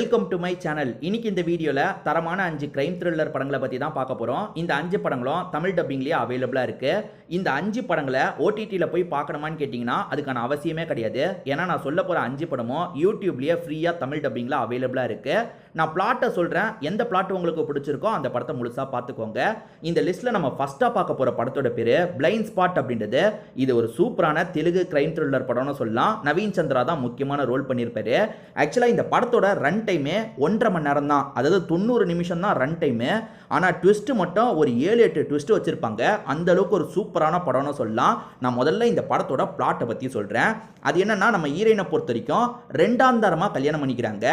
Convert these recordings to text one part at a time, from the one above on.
Welcome to my channel. இன்னைக்கு இந்த வீடியோல தரமான 5 கிரைம் த்ரில்லர் படங்களை பத்தி தான் பார்க்க போறோம். இந்த 5 படங்களும் தமிழ் டப்பிங்லயே அவைலபிளா இருக்கு. இந்த 5 படங்களை ஓடிடில போய் பார்க்கணுமான்னு கேட்டீங்கன்னா அதுக்கான அவசியமே கிடையாது. ஏன்னா நான் சொல்ல போற 5 படமும் யூடியூப்லயே ஃப்ரீயா தமிழ் டப்பிங்ல அவைலபிளா இருக்கு. நான் பிளாட்டை சொல்றேன். எந்த பிளாட் உங்களுக்கு பிடிச்சிருக்கோ அந்த படத்தை முழுசா பார்த்துக்கோங்க. இந்த லிஸ்ட்ல நம்ம ஃபர்ஸ்டா பார்க்க போற படத்தோட பேரு பிளைண்ட் ஸ்பாட் அப்படின்றது. இது ஒரு சூப்பரான தெலுங்கு கிரைம் த்ரில்லர் படம்னு சொல்லலாம். நவீன் சந்திரா தான் முக்கியமான ரோல் பண்ணியிருப்பாரு. ஆக்சுவலா இந்த படத்தோட ரன் டைமே 1.5 மணி நேரம் தான். அதாவது 90 நிமிஷம் தான் ரன் டைமு. ஆனால் ட்விஸ்ட் மட்டும் ஒரு 7-8 ட்விஸ்ட் வச்சிருப்பாங்க. அந்த அளவுக்கு ஒரு சூப்பரான படம்னு சொல்லலாம். நான் முதல்ல இந்த படத்தோட பிளாட்டை பற்றி சொல்கிறேன். அது என்னன்னா, நம்ம ஹீரோயினை பொறுத்த வரைக்கும் 2ஆம் தரமாக கல்யாணம் பண்ணிக்கிறாங்க.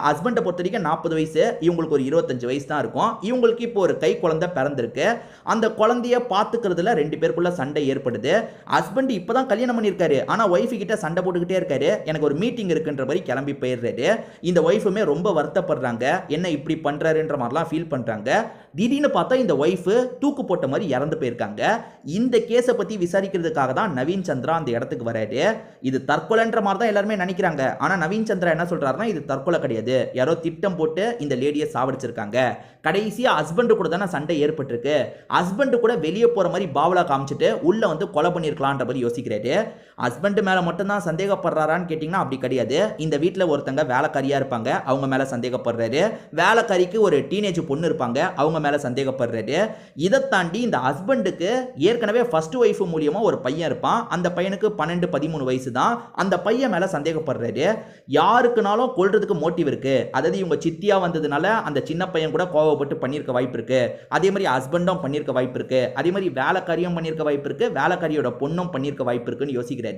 ஹஸ்பண்டை பொறுத்த வரைக்கும் 40 வயசு, இவங்களுக்கு ஒரு 25 வயசு தான் இருக்கும். இவங்களுக்கு இப்போ ஒரு கை குழந்தை பிறந்திருக்கு. அந்த குழந்தைய பார்த்துக்கிறதுல 2 பேருக்குள்ள சண்டை ஏற்படுது. ஹஸ்பண்ட் இப்போ தான் கல்யாணம் பண்ணியிருக்காரு, ஆனால் ஒய்ஃபு கிட்ட சண்டை போட்டுக்கிட்டே இருக்காரு. எனக்கு ஒரு மீட்டிங் இருக்குன்ற மாதிரி கிளம்பி போயிடுறாரு. இந்த ஒய்ஃபுமே ரொம்ப வருத்தப்படுறாங்க, என்ன இப்படி பண்ணுறாருன்ற மாதிரிலாம் ஃபீல் பண்ணுறாங்க. திடீர்னு பார்த்தா இந்த ஒய்ஃபு தூக்கு போட்ட மாதிரி இறந்து போயிருக்காங்க. இந்த கேஸை பற்றி விசாரிக்கிறதுக்காக தான் நவீன் சந்திரா அந்த இடத்துக்கு வராரு. இது தற்கொலைன்ற மாதிரி தான் எல்லாருமே நினைக்கிறாங்க. ஆனால் நவீன் சந்திரா என்ன சொல்றாருன்னா, இது தற்கொலை கிடையாது, யாரோ திட்டம் போட்டு இந்த லேடியை சாவடிச்சிருக்காங்க. கடைசியா ஹஸ்பண்ட் கூட தானே சண்டை ஏற்பட்டிருக்கு. ஹஸ்பண்ட் கூட வெளியே போற மாதிரி பாவலா காமிச்சிட்டு உள்ள வந்து கொலை பண்ணிருக்கலான்ற மாதிரி யோசிக்கிறாரு. ஹஸ்பண்ட் மேல மட்டும் தான் சந்தேகப்படுறாரான்னு கேட்டீங்கன்னா அப்படி கிடையாது. இந்த வீட்டில் ஒருத்தங்க வேலைக்காரியா இருப்பாங்க, அவங்க மேல சந்தேகப்படுறாரு. வேலைக்காரிக்கு ஒரு டீனேஜ் பொண்ணு இருப்பாங்க, அவங்க மேல சந்தேகப்படுறாரு. இதை தாண்டி இந்த ஹஸ்பண்டுக்கு ஏற்கனவே ஃபர்ஸ்ட் ஒய்ஃப் மூலியமா ஒரு பையன் இருப்பான். அந்த பையனுக்கு 12-13 வயசு தான். அந்த பையன் மேல சந்தேகப்படுறாரு. யாருக்குனாலும் கொல்றதுக்கு மோட்டிவ் இருக்கு. அதாவது இவங்க சித்தியா வந்ததுனால அந்த சின்ன பையன் கூட கோவப்பட்டு பண்ணிருக்க வாய்ப்பு இருக்கு. அதே மாதிரி ஹஸ்பண்டும் பண்ணிருக்க வாய்ப்பு இருக்கு. அதே மாதிரி வேலைக்காரியும் பண்ணிருக்க வாய்ப்பு இருக்கு. வேலைக்காரியோட பொண்ணும் பண்ணிருக்க வாய்ப்பு இருக்குன்னு யோசிக்கிறாரு.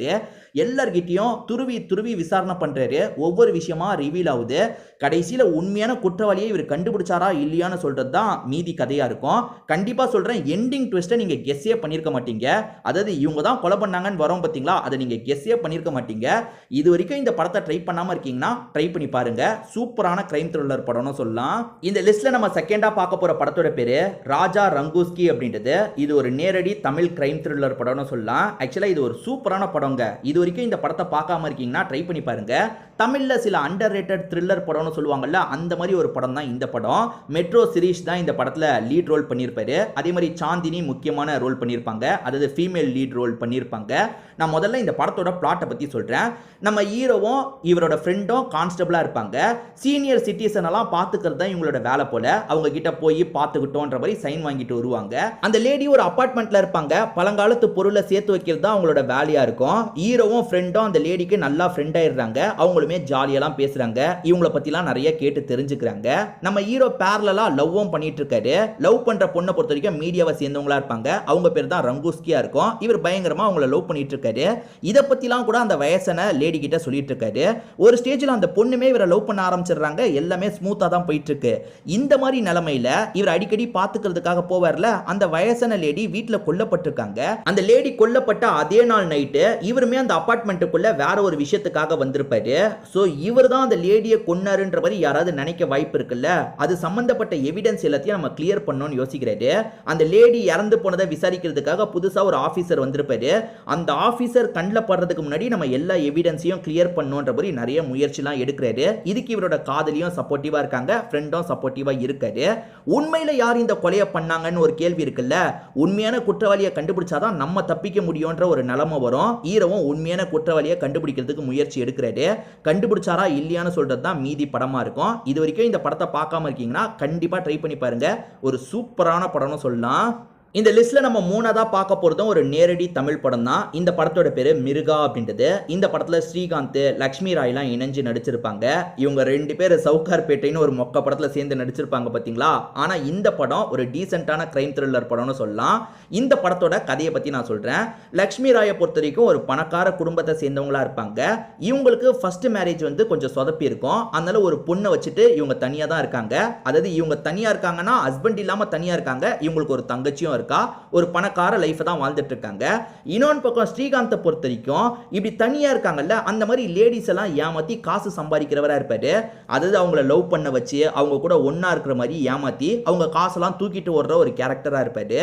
எல்லார்கிட்டையும் துருவி துருவி விசாரணை பண்றாரு. ஒவ்வொரு விஷயமா ரிவீல் ஆகுது. கடைசியில உண்மையான குற்றவாளியை இவர் கண்டுபிடிச்சாரா இல்லையான்னு சொல்றது தான் மீதி கதையா இருக்கும். கண்டிப்பா சொல்றேன், எண்டிங் ட்விஸ்ட்டை நீங்க கெஸ்ஸே பண்ணிருக்க மாட்டீங்க. அதாவது இவங்க தான் கொலை பண்ணாங்கன்னு வரோம் பாத்தீங்களா, அதை நீங்க கெஸ்ஸே பண்ணிருக்க மாட்டீங்க. இது வரைக்கும் இந்த படத்தை ட்ரை பண்ணாம இருக்கீங்கன்னா ட்ரை பண்ணி பாருங்க. சூப்பரான கிரைம் த்ரில்லர் படம்னு சொல்லலாம். இந்த லிஸ்ட்ல நம்ம செகண்டா பார்க்க போற படத்தோட பேரு ராஜா ரங்கூஸ்கி அப்படின்றது. இது ஒரு நேரடி தமிழ் கிரைம் த்ரில்லர் படம்னு சொல்லலாம். ஆக்சுவலா இது ஒரு சூப்பரான படங்க. இது வரைக்கும் இந்த படத்தை பார்க்காம இருக்கீங்கன்னா ட்ரை பண்ணி பாருங்க. தமிழ்ல சில அண்டர் ரேட்டட் த்ரில்லர் படம்னு சொல்லுவாங்கல்ல, அந்த மாதிரி ஒரு படம் தான் இந்த படம். மெட்ரோ சிரீஷ் தான் இந்த படத்துல லீட் ரோல் பண்ணியிருப்பாரு. அதே மாதிரி சாந்தினி முக்கியமான ரோல் பண்ணியிருப்பாங்க, அதாவது ஃபீமேல் லீட் ரோல் பண்ணியிருப்பாங்க. நான் முதல்ல இந்த படத்தோட பிளாட்டை பத்தி சொல்றேன். நம்ம ஹீரோவும் இவரோட ஃப்ரெண்டும் கான்ஸ்டபிளா இருப்பாங்க. சீனியர் சிட்டிசன் எல்லாம் பார்த்துக்கிறது தான் இவங்களோட வேலை போல. அவங்க கிட்ட போய் பார்த்துக்கிட்டோன்ற மாதிரி சைன் வாங்கிட்டு வருவாங்க. அந்த லேடி ஒரு அபார்ட்மெண்ட்ல இருப்பாங்க. பழங்காலத்து பொருளை சேர்த்து வைக்கிறது தான் அவங்களோட வேலையா இருக்கும். ஹீரோவும் ஃப்ரெண்டும் அந்த லேடிக்கு நல்லா ஃப்ரெண்ட் ஆயிடுறாங்க. அவங்களுமே ஜாலியெல்லாம் பேசுறாங்க. இவங்கள பத்திலாம் நிறைய கேட்டு தெரிஞ்சுக்கிறாங்க. நம்ம ஹீரோ பேரலா லவ்வும் பண்ணிட்டு இருக்காரு. லவ் பண்ற பொண்ணை பொறுத்த வரைக்கும் மீடியாவை சேர்ந்தவங்களா இருப்பாங்க. அவங்க பேர் தான் ரங்கூஸ்கியா இருக்கும். இவர் பயங்கரமா அவங்கள லவ் பண்ணிட்டு இருக்காரு. இதை பத்திலாம் கூட அந்த வயசான லேடி கிட்ட சொல்லிட்டு இருக்காரு. ஒரு ஸ்டேஜ்ல அந்த பொண்ணுமே இவரை லவ் பண்ண ஆரம்பிச்சிடுறாங்க. எல்லாமே ஸ்மூத்தா தான் போயிட்டு இருக்கு. இந்த மாதிரி நிலைமையில இவர் அடிக்கடி பாத்துக்கிறதுக்காக போவார்ல, அந்த வயசான லேடி வீட்டுல கொல்லப்பட்டிருக்காங்க. அந்த லேடி கொல்லப்பட்ட அதே நாள் நைட்டு இவருமே அந்த அபார்ட்மெண்ட்டுக்குள்ள வேற ஒரு விஷயத்துக்காக வந்திருப்பாரு. சோ இவர் தான் அந்த லேடியை கொன்னாருன்ற மாதிரி யாராவது நினைக்க வாய்ப்பு இருக்குல்ல, அது சம்பந்தப்பட்ட எவிடன்ஸ் எல்லாத்தையும் நம்ம கிளியர் பண்ணணும்னு யோசிக்கிறாரு. அந்த லேடி இறந்து போனதை விசாரிக்கிறதுக்காக புதுசா ஒரு ஆபீசர் வந்திருப்பாரு. அந்த ஆபீசர் கண்ணில் படுறதுக்கு முன்னாடி நம்ம எல்லா எவிடன்ஸையும் கிளியர் பண்ணணும்ன்ற மாதிரி நிறைய முயற்சிலாம் எடுக்கிறாரு. இதுக்கு இவரோட காதலியும் சப்போர்ட்டிவா இருக்காங்க, ஃப்ரெண்டும் சப்போர்ட்டிவா இருக்காரு. உண்மையில யார் இந்த கொலையை பண்ணாங்கன்னு ஒரு கேள்வி இருக்குல்ல, உண்மையான குற்றவாளியை கண்டுபிடிச்சாதான் நம்ம தப்பிக்க முடியும்ன்ற ஒரு நிலைமை வரும். ஹீரோவும் உண்மையான குற்றவாளியை கண்டுபிடிக்கிறதுக்கு முயற்சி எடுக்கிறாரு. கண்டுபிடிச்சாரா இல்லையான்னு சொல்றது தான் மீதி படமா இருக்கும். இது வரைக்கும் இந்த படத்தை பார்க்காம இருக்கீங்கன்னா கண்டிப்பா ட்ரை பண்ணி பாருங்க. ஒரு சூப்பரான படம்னு சொல்லலாம். இந்த லிஸ்ட்ல நம்ம மூணாவதா பார்க்க போறதும் ஒரு நேரடி தமிழ் படம் தான். இந்த படத்தோட பேரு மிருகா அப்படின்றது. இந்த படத்துல ஸ்ரீகாந்த், லக்ஷ்மி ராய்லாம் இணைஞ்சு நடிச்சிருப்பாங்க. இவங்க 2 பேர் சவுகார்பேட்டைன்னு ஒரு மொக்க படத்துல சேர்ந்து நடிச்சிருப்பாங்க பாத்தீங்களா. ஆனா இந்த படம் ஒரு டீசென்டான கிரைம் த்ரில்லர் படம்னு சொல்லலாம். இந்த படத்தோட கதையை பத்தி நான் சொல்றேன். லக்ஷ்மி ராயை பொறுத்த வரைக்கும் ஒரு பணக்கார குடும்பத்தை சேர்ந்தவங்களா இருப்பாங்க. இவங்களுக்கு ஃபர்ஸ்ட் மேரேஜ் வந்து கொஞ்சம் சொதப்பி இருக்கும். அதனால ஒரு பொண்ணை வச்சுட்டு இவங்க தனியா தான் இருக்காங்க. அதாவது இவங்க தனியா இருக்காங்கன்னா ஹஸ்பண்ட் இல்லாம தனியா இருக்காங்க. இவங்களுக்கு ஒரு தங்கச்சியும் இருக்கா, ஒரு பணக்கார லைஃப் தான் வாழ்ந்துட்டு இருக்காங்க. இன்னொன்று பக்கம் ஸ்ரீகாந்தை பொறுத்த வரைக்கும் இப்படி தனியா இருக்காங்கல்ல, அந்த மாதிரி லேடிஸ் எல்லாம் ஏமாத்தி காசு சம்பாதிக்கிறவரா இருப்பாரு. அதாவது அவங்கள லவ் பண்ண வச்சு அவங்க கூட ஒன்னா இருக்கிற மாதிரி ஏமாத்தி அவங்க காசெல்லாம் தூக்கிட்டு ஓடுற ஒரு கேரக்டரா இருப்பாரு.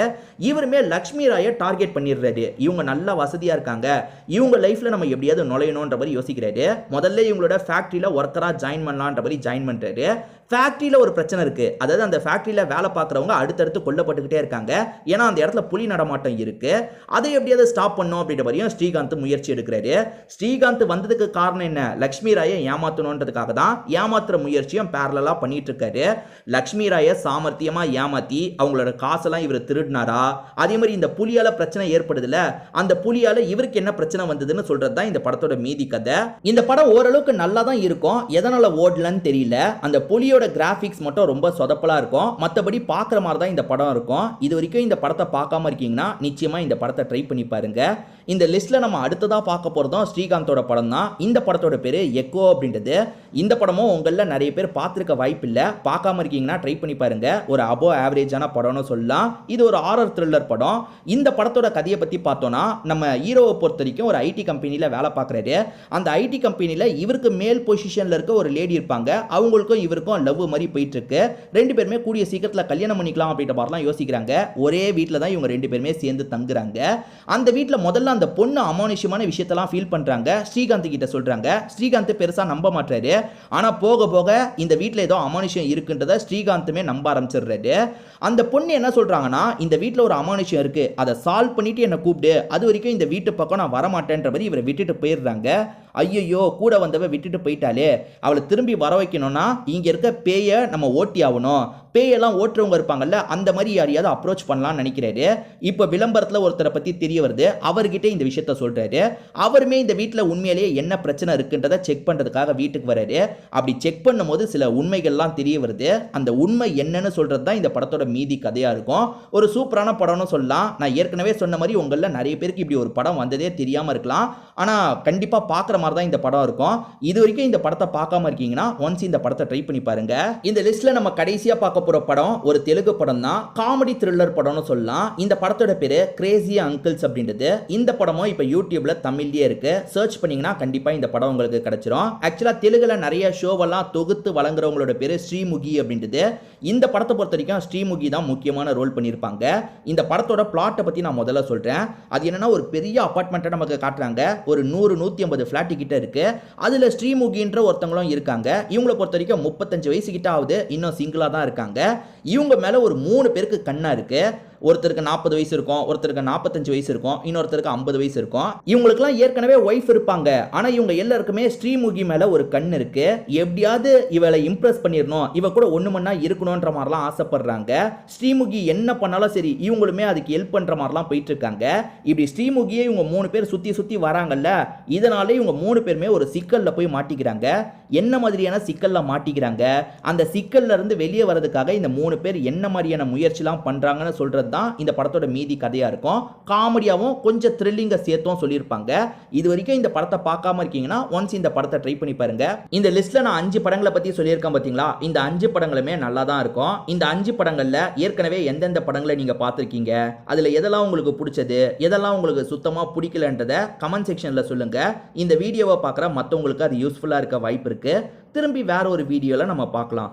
இவருமே லக்ஷ்மி ராயை டார்கெட் பண்ணிடுறாரு. இவங்க நல்லா வசதியா இருக்காங்க, இவங்க லைஃப்ல நம்ம எப்படியாவது நுழையணும்ன்ற மாதிரி யோசிக்கிறாரு. முதல்ல இவங்களோட ஃபேக்டரியில ஒர்க்கரா ஜாயின் பண்ணலான்ற மாதிரி ஜாயின் பண்றாரு. ஃபேக்டரியில ஒரு பிரச்சனை இருக்கு. அதாவது அந்த ஃபேக்டரியில வேலை பார்க்குறவங்க அடுத்தடுத்து கொல்லப்பட்டுக்கிட்டே இருக்காங்க. ஏன்னா அந்த இடத்துல புலி நடமாட்டம் இருக்கு. அதை எப்படியாவது ஸ்டாப் பண்ணும் அப்படின்ற மாதிரியும் ஸ்ரீகாந்த் முயற்சி எடுக்கிறாரு. ஸ்ரீகாந்த் வந்ததுக்கு காரணம் என்ன? லக்ஷ்மி ராயை ஏமாத்தணுன்றதுக்காக தான் ஏமாத்துற முயற்சியும் பேரலா பண்ணிட்டு இருக்காரு. லக்ஷ்மி ராயை சாமர்த்தியமா ஏமாத்தி அவங்களோட காசெல்லாம் இவர் திருடினாரா, அதே மாதிரி இந்த புலியால பிரச்சனை ஏற்படுதுல, அந்த புலியால இவருக்கு என்ன பிரச்சனை வந்ததுன்னு சொல்றது தான் இந்த படத்தோட மீதி கதை. இந்த படம் ஓரளவுக்கு நல்லா தான் இருக்கும். எதனால ஓடலன்னு தெரியல. அந்த புலியோட கிராபிக்ஸ் மட்டும் ரொம்ப சொதப்பலா இருக்கும். மற்றபடி பார்க்குற மாதிரி தான் இந்த படம் இருக்கும். இது வரைக்கும் இந்த படத்தை பார்க்காம இருக்கீங்கன்னா நிச்சயமா இந்த படத்தை ட்ரை பண்ணி பாருங்க. இந்த லிஸ்ட்ல நம்ம அடுத்ததா பார்க்க போறதும் ஸ்ரீகாந்தோட படம் தான். இந்த படத்தோட பேரு எக்கோ அப்படின்றது. இந்த படமும் உங்கள நிறைய பேர் பார்த்திருக்க வாய்ப்பு இல்ல. பார்க்காம இருக்கீங்கன்னா ட்ரை பண்ணி பாருங்க. ஒரு அபோ ஆவரேஜான படம்னு சொல்லலாம். இது ஒரு ஹாரர் த்ரில்லர் படம். இந்த படத்தோட கதையை பத்தி பார்த்தோம்னா, நம்ம ஹீரோவை பொறுத்த வரைக்கும் ஒரு ஐடி கம்பெனில வேலை பார்க்குறாரு. அந்த ஐடி கம்பெனில இவருக்கு மேல் பொசிஷன்ல இருக்க ஒரு லேடி இருப்பாங்க. அவங்களுக்கும் இவருக்கும் லவ் மாதிரி போயிட்டு இருக்கு. ரெண்டு பேருமே கூடிய சீக்கிரத்தில் கல்யாணம் பண்ணிக்கலாம் அப்படின்ற மாதிரிலாம் யோசிக்கிறாங்க. ஒரே வீட்டில் தான் இவங்க ரெண்டு பேருமே சேர்ந்து தங்குறாங்க. அந்த வீட்டில் முதல்ல அந்த பொண்ணு அமானுஷ்யமான விஷயத்தெல்லாம் ஃபீல் பண்றாங்க. ஸ்ரீகாந்த் கிட்ட சொல்றாங்க. ஸ்ரீகாந்த் பெருசா நம்ப மாட்டாரு. ஆனா போக போக இந்த வீட்டில் ஏதோ அமானுஷ்யம் இருக்குன்றத ஸ்ரீகாந்துமே நம்ப ஆரம்பிச்சிடுறாரு. அந்த பொண்ணு என்ன சொல்றாங்கன்னா, இந்த வீட்டில் ஒரு அமானுஷ்யம் இருக்கு, அதை சால்வ் பண்ணிட்டு என்ன கூப்பிடு, அது வரைக்கும் இந்த வீட்டு பக்கம் நான் வரமாட்டேன்ற மாதிரி இவரை விட்டுட்டு போயிடுறாங்க. ஐயோ, கூட வந்தவ விட்டுட்டு போயிட்டாலே, அவளை திரும்பி வர வைக்கணும்னா இங்க இருக்க பேயை நம்ம ஓட்டி ஆகணும். பேயெல்லாம் ஓட்டுறவங்க இருப்பாங்கல்ல, அந்த மாதிரி யாரையாவது அப்ரோச் பண்ணலாம்னு நினைக்கிறாரு. இப்போ விளம்பரத்தில் ஒருத்தரை பற்றி தெரிய வருது. அவர்கிட்ட இந்த விஷயத்த சொல்றாரு. அவருமே இந்த வீட்டில் உண்மையிலேயே என்ன பிரச்சனை இருக்குன்றதை செக் பண்ணுறதுக்காக வீட்டுக்கு வராரு. அப்படி செக் பண்ணும்போது சில உண்மைகள்லாம் தெரிய வருது. அந்த உண்மை என்னன்னு சொல்றது தான் இந்த படத்தோட மீதி கதையாக இருக்கும். ஒரு சூப்பரான படம்னு சொல்லலாம். நான் ஏற்கனவே சொன்ன மாதிரி உங்களில் நிறைய பேருக்கு இப்படி ஒரு படம் வந்ததே தெரியாமல் இருக்கலாம். ஆனால் கண்டிப்பாக பார்க்குற மாதிரி தான் இந்த படம் இருக்கும். இது வரைக்கும் இந்த படத்தை பார்க்காம இருக்கீங்கன்னா ஒன்ஸ் இந்த படத்தை ட்ரை பண்ணி பாருங்க. இந்த லிஸ்ட்ல நம்ம கடைசியா பார்க்க போற படம் ஒரு தெலுங்கு படம் தான். காமெடி த்ரில்லர் படம்னு சொல்லலாம். இந்த படத்தோட பேரு கிரேசி அங்கிள்ஸ் அப்படின்றது. இந்த படமும் இப்ப யூடியூப்ல தமிழ்லயே இருக்கு. சர்ச் பண்ணீங்கன்னா கண்டிப்பா இந்த படம் உங்களுக்கு கிடைச்சிரும். ஆக்சுவலா தெலுங்குல நிறைய ஷோவெல்லாம் தொகுத்து வழங்குறவங்களோட பேரு ஸ்ரீமுகி அப்படின்றது. இந்த படத்தை பொறுத்த வரைக்கும் ஸ்ரீமுகி தான் முக்கியமான ரோல் பண்ணியிருப்பாங்க. இந்த படத்தோட பிளாட்டை பத்தி நான் முதல்ல சொல்றேன். அது என்னன்னா, ஒரு பெரிய அபார்ட்மெண்ட்டை நமக்கு காட்டுறாங்க. ஒரு 100-150 ஃபிளாட் கிட்ட இருக்கு. அதுல ஸ்ரீமுகின்ற ஒருத்தவங்களும் இருக்காங்க. இவங்களை பொறுத்த வரைக்கும் 35 வயசு கிட்ட ஆகுது. இன்னும் சிங்கிளா தான் இருக்காங்க. இவங்க மேல ஒரு 3 பேருக்கு கண்ணா இருக்கு. ஒருத்தருக்கு 40 வயசு இருக்கும், ஒருத்தருக்கு 45 வயசு இருக்கும், இன்னொருத்தருக்கு 50 வயசு இருக்கும். இவங்களுக்குலாம் ஏற்கனவே ஒய்ஃப் இருப்பாங்க. ஆனா இவங்க எல்லாருக்குமே ஸ்ரீமுகி மேல ஒரு கண் இருக்கு. எப்படியாவது இவளை இம்ப்ரெஸ் பண்ணிடணும், இவ கூட ஒண்ணு மண்ணா இருக்கணும்ன்ற மாதிரிலாம் ஆசைப்படுறாங்க. ஸ்ரீமுகி என்ன பண்ணாலும் சரி, இவங்களுமே அதுக்கு ஹெல்ப் பண்ற மாதிரிலாம் போயிட்டு இருக்காங்க. இப்படி ஸ்ரீமுகியை இவங்க 3 பேர் சுத்தி சுத்தி வராங்கல்ல, இதனால இவங்க 3 பேருமே ஒரு சிக்கல்ல போய் மாட்டிக்கிறாங்க. என்ன மாதிரியான சிக்கல்ல மாட்டிக்கிறாங்க, அந்த சிக்கல்ல இருந்து வெளியே வரதுக்காக இந்த 3 பேர் என்ன மாதிரியான முயற்சிலாம் பண்றாங்கன்னு சொல்றது தான் இந்த படத்தோட மீதி கதையா இருக்கும். காமெடியாவும் கொஞ்சம் த்ரில்லிங்கா சேர்த்தும் சொல்லியிருப்பாங்க. இது வரைக்கும் இந்த படத்தை பார்க்காம இருக்கீங்கன்னா ஒன்ஸ் இந்த படத்தை ட்ரை பண்ணி பாருங்க. இந்த லிஸ்ட்ல நான் 5 படங்களை பத்தி சொல்லியிருக்கேன் பாத்தீங்களா? இந்த 5 படங்களுமே நல்லா தான் இருக்கும். இந்த 5 படங்கள்ல ஏற்கனவே எந்தெந்த படங்களை நீங்க பார்த்திருக்கீங்க, அதுல எதெல்லாம் உங்களுக்கு பிடிச்சது, எதெல்லாம் உங்களுக்கு சுத்தமா பிடிக்கலன்றத கமெண்ட் செக்ஷன்ல சொல்லுங்க. இந்த வீடியோவை பார்க்குற மற்றவங்களுக்கு அது யூஸ்ஃபுல்லா இருக்க வாய்ப்பு இருக்கு. திரும்பி வேற ஒரு வீடியோல நம்ம பார்க்கலாம்.